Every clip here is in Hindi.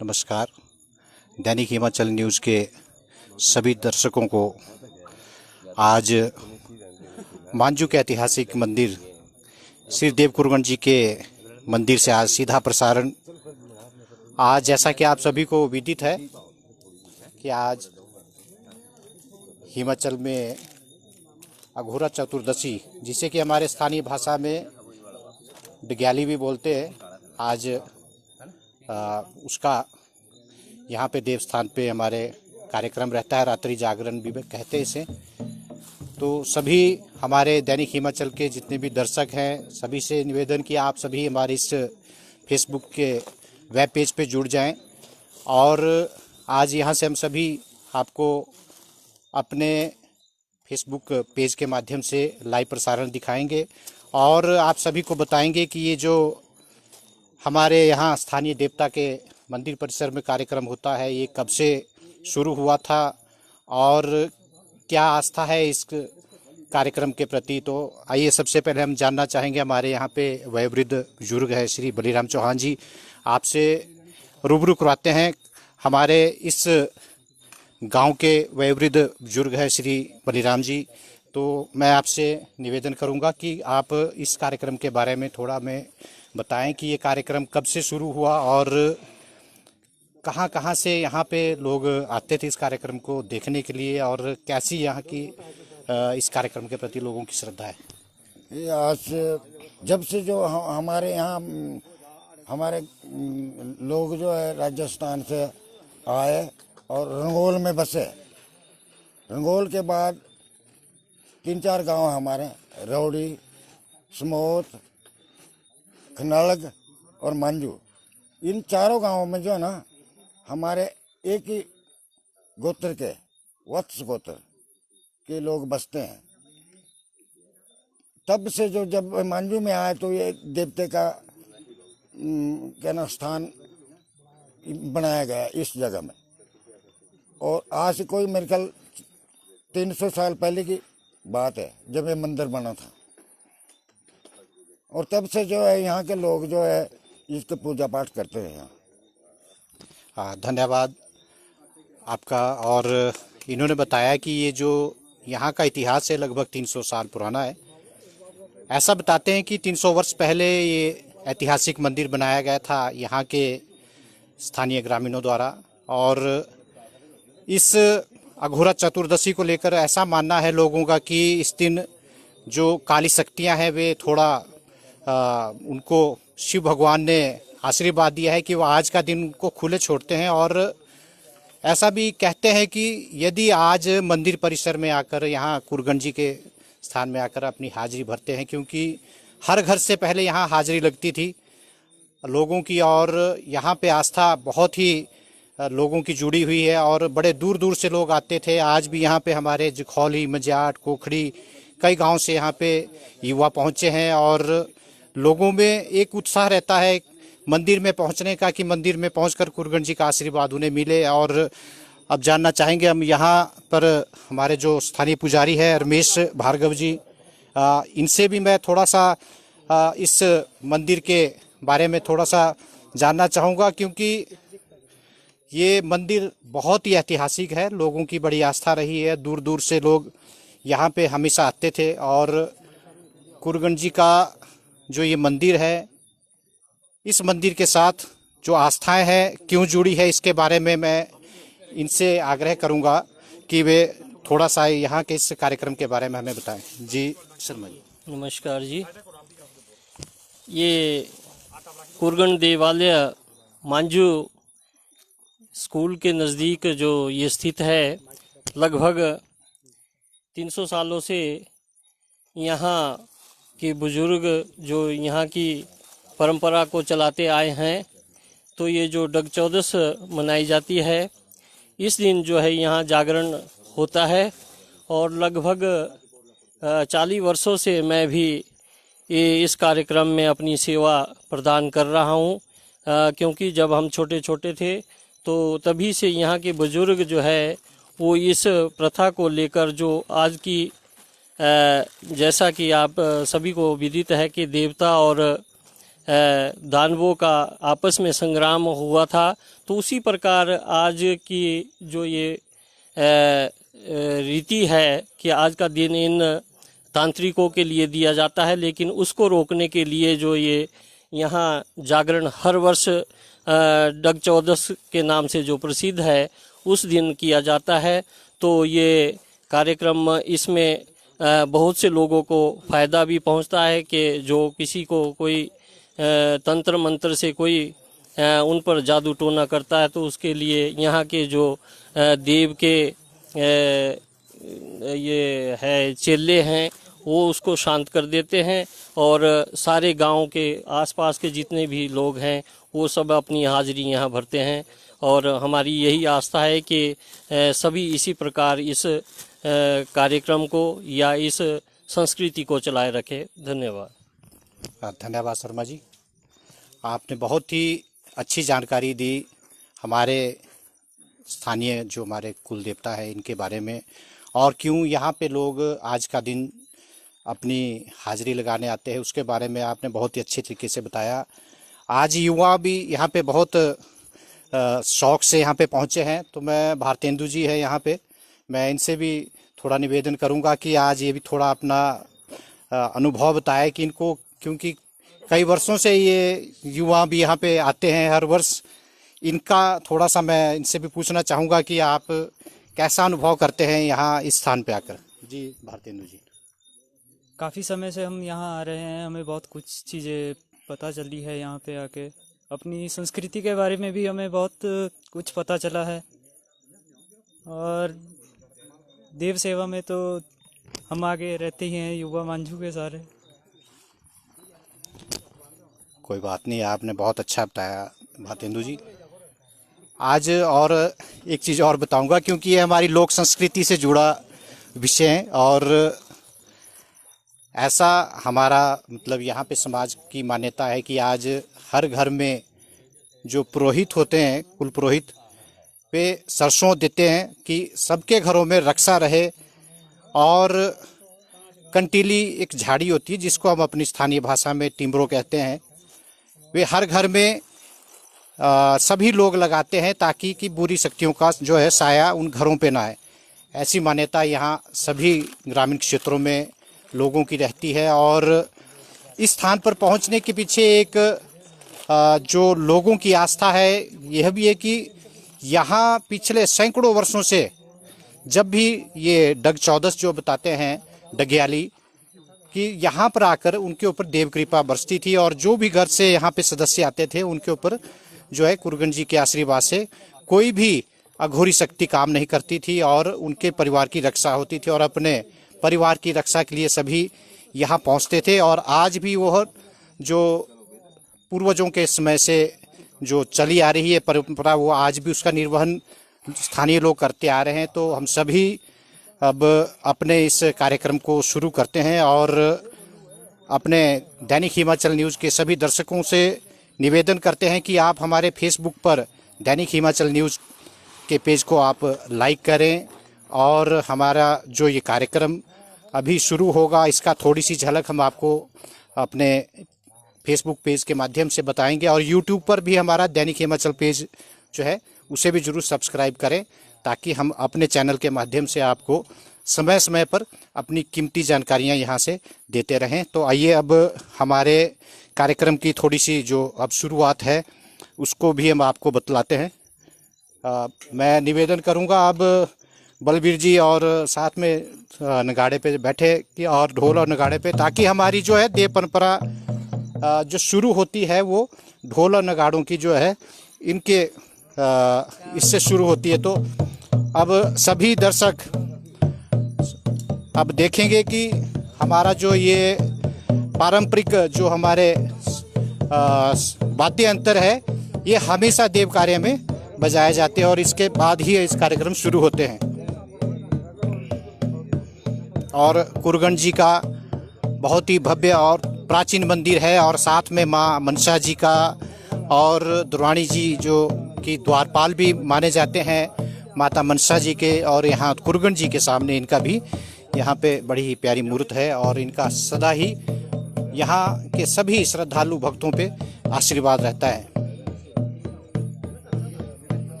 नमस्कार। दैनिक हिमाचल न्यूज़ के सभी दर्शकों को आज मांजू के ऐतिहासिक मंदिर श्री देव कुरगन जी के मंदिर से आज सीधा प्रसारण। आज जैसा कि आप सभी को विदित है कि आज हिमाचल में अघोरा चतुर्दशी, जिसे कि हमारे स्थानीय भाषा में डिग्याली भी बोलते हैं, आज उसका यहाँ पे देवस्थान पे हमारे कार्यक्रम रहता है। रात्रि जागरण भी कहते हैं इसे। तो सभी हमारे दैनिक हिमाचल के जितने भी दर्शक हैं, सभी से निवेदन कि आप सभी हमारे इस फेसबुक के वेब पेज पे जुड़ जाएं और आज यहाँ से हम सभी आपको अपने फेसबुक पेज के माध्यम से लाइव प्रसारण दिखाएंगे और आप सभी को बताएंगे कि ये जो हमारे यहाँ स्थानीय देवता के मंदिर परिसर में कार्यक्रम होता है, ये कब से शुरू हुआ था और क्या आस्था है इस कार्यक्रम के प्रति। तो आइए सबसे पहले हम जानना चाहेंगे, हमारे यहाँ पे वयोवृद्ध बुजुर्ग है श्री बलीराम चौहान जी, आपसे रूबरू करवाते हैं। हमारे इस गांव के वयोवृद्ध बुजुर्ग है श्री बलीराम जी, तो मैं आपसे निवेदन करूंगा कि आप इस कार्यक्रम के बारे में थोड़ा में बताएं कि ये कार्यक्रम कब से शुरू हुआ और कहाँ से यहाँ पे लोग आते थे इस कार्यक्रम को देखने के लिए और कैसी यहाँ की इस कार्यक्रम के प्रति लोगों की श्रद्धा है। ये आज जब से जो हमारे यहाँ हमारे लोग जो है राजस्थान से आए और रंगोल में बसे। रंगोल के बाद 3-4 गांव हमारे रौड़ी, समोत, खनालग और मांजू, इन चारों गांवों में जो है ना हमारे एक ही गोत्र के वत्स गोत्र के लोग बसते हैं। तब से जो जब मांजू में आए तो ये देवते का क्या ना स्थान बनाया गया इस जगह में। और आज से कोई मेरे ख्याल 300 साल पहले की बात है जब ये मंदिर बना था। और तब से जो है यहाँ के लोग जो है इसके पूजा पाठ करते हैं यहाँ। धन्यवाद आपका। और इन्होंने बताया कि ये जो यहाँ का इतिहास है लगभग 300 साल पुराना है। ऐसा बताते हैं कि 300 वर्ष पहले ये ऐतिहासिक मंदिर बनाया गया था यहाँ के स्थानीय ग्रामीणों द्वारा। और इस अघोरा चतुर्दशी को लेकर ऐसा मानना है लोगों का कि इस दिन जो काली शक्तियाँ हैं वे थोड़ा उनको शिव भगवान ने आशीर्वाद दिया है कि वो आज का दिन को खुले छोड़ते हैं। और ऐसा भी कहते हैं कि यदि आज मंदिर परिसर में आकर यहाँ कुरगन जी के स्थान में आकर अपनी हाजिरी भरते हैं, क्योंकि हर घर से पहले यहाँ हाजिरी लगती थी लोगों की और यहाँ पे आस्था बहुत ही लोगों की जुड़ी हुई है और बड़े दूर दूर से लोग आते थे। आज भी यहाँ पे हमारे जखौली, मजाट, कोखड़ी, कई गांव से यहाँ पे युवा पहुँचे हैं और लोगों में एक उत्साह रहता है मंदिर में पहुंचने का कि मंदिर में पहुंचकर कुरगन जी का आशीर्वाद उन्हें मिले। और अब जानना चाहेंगे हम यहाँ पर हमारे जो स्थानीय पुजारी है रमेश भार्गव जी, इनसे भी मैं थोड़ा सा इस मंदिर के बारे में थोड़ा सा जानना चाहूँगा, क्योंकि ये मंदिर बहुत ही ऐतिहासिक है, लोगों की बड़ी आस्था रही है। दूर दूर से लोग यहाँ पे हमेशा आते थे और कुरगन जी का जो ये मंदिर है, इस मंदिर के साथ जो आस्थाएं हैं क्यों जुड़ी है, इसके बारे में मैं इनसे आग्रह करूंगा कि वे थोड़ा सा यहाँ के इस कार्यक्रम के बारे में हमें बताएं। जी शर्मा जी। नमस्कार जी। ये कुरगन देवालय मांजू स्कूल के नज़दीक जो ये स्थित है, लगभग 300 सालों से यहाँ के बुजुर्ग जो यहाँ की परंपरा को चलाते आए हैं। तो ये जो डग चौदस मनाई जाती है, इस दिन जो है यहाँ जागरण होता है और लगभग 40 वर्षों से मैं भी ये इस कार्यक्रम में अपनी सेवा प्रदान कर रहा हूँ, क्योंकि जब हम छोटे छोटे थे तो तभी से यहाँ के बुजुर्ग जो है वो इस प्रथा को लेकर जो आज की जैसा कि आप सभी को विदित है कि देवता और दानवों का आपस में संग्राम हुआ था। तो उसी प्रकार आज की जो ये रीति है कि आज का दिन इन तांत्रिकों के लिए दिया जाता है, लेकिन उसको रोकने के लिए जो ये यहाँ जागरण हर वर्ष डग चौदस के नाम से जो प्रसिद्ध है उस दिन किया जाता है। तो ये कार्यक्रम इसमें बहुत से लोगों को फ़ायदा भी पहुंचता है कि जो किसी को कोई तंत्र मंत्र से कोई उन पर जादू टोना करता है तो उसके लिए यहाँ के जो देव के ये है चेले हैं वो उसको शांत कर देते हैं, और सारे गांव के आसपास के जितने भी लोग हैं वो सब अपनी हाजिरी यहाँ भरते हैं। और हमारी यही आस्था है कि सभी इसी प्रकार इस कार्यक्रम को या इस संस्कृति को चलाए रखे। धन्यवाद। धन्यवाद शर्मा जी, आपने बहुत ही अच्छी जानकारी दी हमारे स्थानीय जो हमारे कुल देवता है इनके बारे में, और क्यों यहाँ पे लोग आज का दिन अपनी हाजिरी लगाने आते हैं उसके बारे में आपने बहुत ही अच्छे तरीके से बताया। आज युवा भी यहाँ पे बहुत शौक से यहाँ पे पहुँचे हैं। तो मैं भारतेंदु जी है यहाँ पे, मैं इनसे भी थोड़ा निवेदन करूँगा कि आज ये भी थोड़ा अपना अनुभव बताए कि इनको, क्योंकि कई वर्षों से ये युवा भी यहाँ पे आते हैं हर वर्ष, इनका थोड़ा सा मैं इनसे भी पूछना चाहूँगा कि आप कैसा अनुभव करते हैं यहाँ इस स्थान पे आकर। जी भारतेंदु जी। काफ़ी समय से हम यहाँ आ रहे हैं, हमें बहुत कुछ चीज़ें पता चली है यहाँ पे आके। अपनी संस्कृति के बारे में भी हमें बहुत कुछ पता चला है, और देव सेवा में तो हम आगे रहते ही हैं युवा मांझू के सारे। कोई बात नहीं, आपने बहुत अच्छा बताया भारतेंदु जी। आज और एक चीज़ और बताऊंगा, क्योंकि ये हमारी लोक संस्कृति से जुड़ा विषय है, और ऐसा हमारा मतलब यहाँ पे समाज की मान्यता है कि आज हर घर में जो पुरोहित होते हैं, कुल पुरोहित, वे सरसों देते हैं कि सबके घरों में रक्षा रहे। और कंटीली एक झाड़ी होती है जिसको हम अपनी स्थानीय भाषा में टिम्बरो कहते हैं, वे हर घर में सभी लोग लगाते हैं ताकि कि बुरी शक्तियों का जो है साया उन घरों पे ना आए। ऐसी मान्यता यहाँ सभी ग्रामीण क्षेत्रों में लोगों की रहती है। और इस स्थान पर पहुँचने के पीछे एक जो लोगों की आस्था है यह भी है कि यहाँ पिछले सैकड़ों वर्षों से जब भी ये डग चौदस जो बताते हैं डग्याली, कि यहाँ पर आकर उनके ऊपर देव कृपा बरसती थी, और जो भी घर से यहाँ पे सदस्य आते थे उनके ऊपर जो है कुरगन जी के आशीर्वाद से कोई भी अघोरी शक्ति काम नहीं करती थी, और उनके परिवार की रक्षा होती थी, और अपने परिवार की रक्षा के लिए सभी यहाँ पहुँचते थे। और आज भी वह जो पूर्वजों के समय से जो चली आ रही है परंपरा, वो आज भी उसका निर्वहन स्थानीय लोग करते आ रहे हैं। तो हम सभी अब अपने इस कार्यक्रम को शुरू करते हैं, और अपने दैनिक हिमाचल न्यूज़ के सभी दर्शकों से निवेदन करते हैं कि आप हमारे फेसबुक पर दैनिक हिमाचल न्यूज़ के पेज को आप लाइक करें, और हमारा जो ये कार्यक्रम अभी शुरू होगा इसका थोड़ी सी झलक हम आपको अपने फेसबुक पेज के माध्यम से बताएंगे, और यूट्यूब पर भी हमारा दैनिक हिमाचल पेज जो है उसे भी जरूर सब्सक्राइब करें, ताकि हम अपने चैनल के माध्यम से आपको समय समय पर अपनी कीमती जानकारियां यहाँ से देते रहें। तो आइए अब हमारे कार्यक्रम की थोड़ी सी जो अब शुरुआत है उसको भी हम आपको बतलाते हैं। मैं निवेदन करूँगा अब बलबीर जी और साथ में नगाड़े पे बैठे कि और ढोल और नगाड़े पे, ताकि हमारी जो है देव परंपरा जो शुरू होती है वो ढोल और नगाड़ों की जो है इनके इससे शुरू होती है। तो अब सभी दर्शक अब देखेंगे कि हमारा जो ये पारंपरिक जो हमारे वाद्य यंत्र है ये हमेशा देव कार्य में बजाए जाते हैं, और इसके बाद ही इस कार्यक्रम शुरू होते हैं। और कुरगन जी का बहुत ही भव्य और प्राचीन मंदिर है, और साथ में माँ मनसा जी का और दुर्वाणी जी जो कि द्वारपाल भी माने जाते हैं माता मनसा जी के, और यहाँ कुरगन जी के सामने इनका भी यहाँ पे बड़ी ही प्यारी मूर्त है, और इनका सदा ही यहाँ के सभी श्रद्धालु भक्तों पे आशीर्वाद रहता है।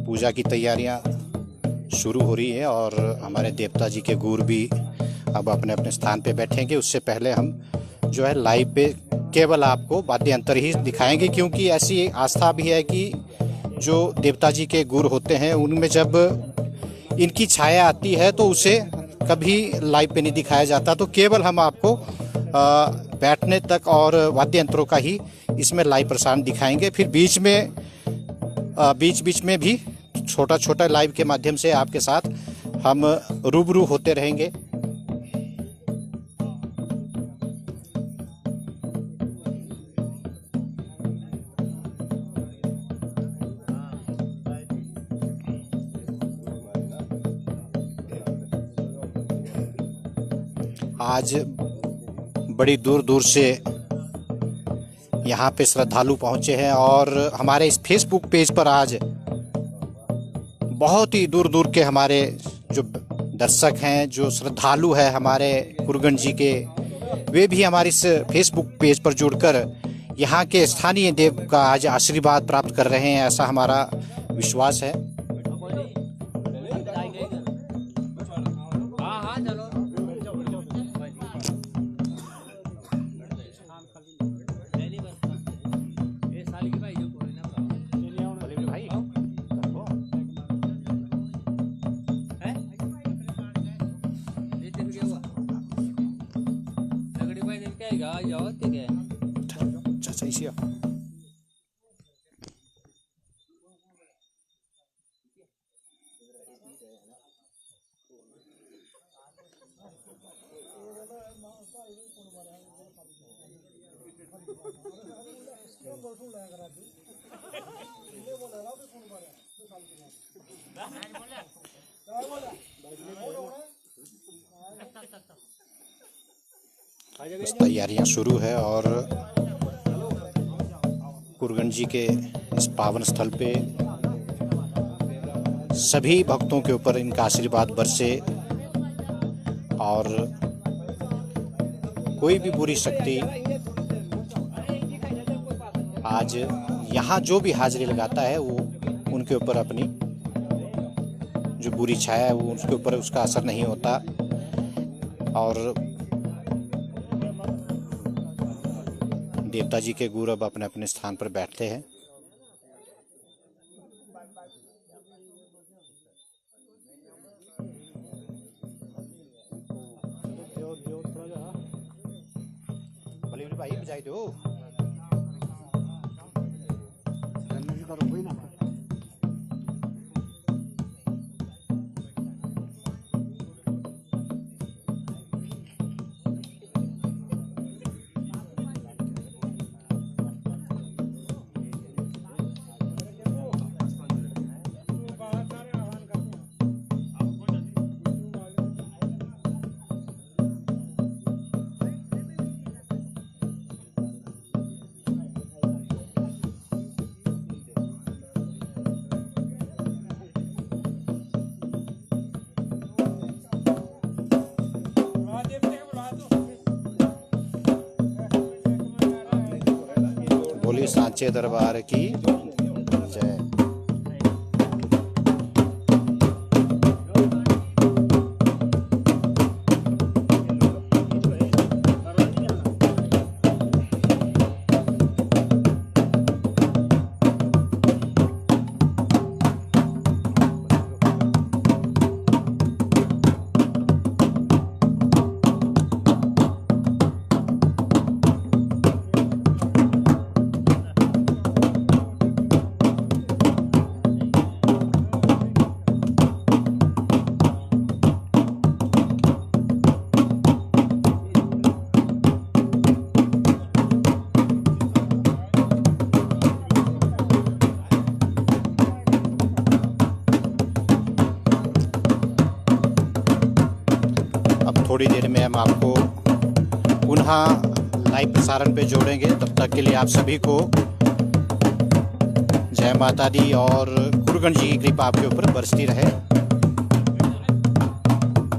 पूजा की तैयारियां शुरू हो रही है और हमारे देवता जी के गुरु भी अब अपने अपने स्थान पे बैठेंगे। उससे पहले हम जो है लाइव पे केवल आपको वाद्य यंत्र ही दिखाएंगे, क्योंकि ऐसी आस्था भी है कि जो देवता जी के गुरु होते हैं उनमें जब इनकी छाया आती है तो उसे कभी लाइव पे नहीं दिखाया जाता। तो केवल हम आपको बैठने तक और वाद्य यंत्रों का ही इसमें लाइव प्रसारण दिखाएंगे। फिर बीच बीच में भी छोटा छोटा लाइव के माध्यम से आपके साथ हम रूबरू होते रहेंगे। आज बड़ी दूर दूर से यहाँ पे श्रद्धालु पहुँचे हैं और हमारे इस फेसबुक पेज पर आज बहुत ही दूर दूर के हमारे जो दर्शक हैं, जो श्रद्धालु हैं हमारे कुरगन जी के, वे भी हमारे इस फेसबुक पेज पर जुड़कर यहाँ के स्थानीय देव का आज आशीर्वाद प्राप्त कर रहे हैं, ऐसा हमारा विश्वास है। बस तैयारियां शुरू है और कुरगन जी के इस पावन स्थल पे सभी भक्तों के ऊपर इनका आशीर्वाद बरसे और कोई भी बुरी शक्ति आज यहाँ जो भी हाजिरी लगाता है वो उनके ऊपर अपनी जो बुरी छाया है वो उसके ऊपर उसका असर नहीं होता। और देवता जी के गुरु अब अपने अपने स्थान पर बैठते हैं। भाई बजाई दो। बोलिए सांचे दरबार की जय। थोड़ी देर में हम आपको पुनः लाइव प्रसारण पे जोड़ेंगे। तब तक के लिए आप सभी को जय जय माता दी और गुरुगण जी की कृपा आपके ऊपर बरसती रहे।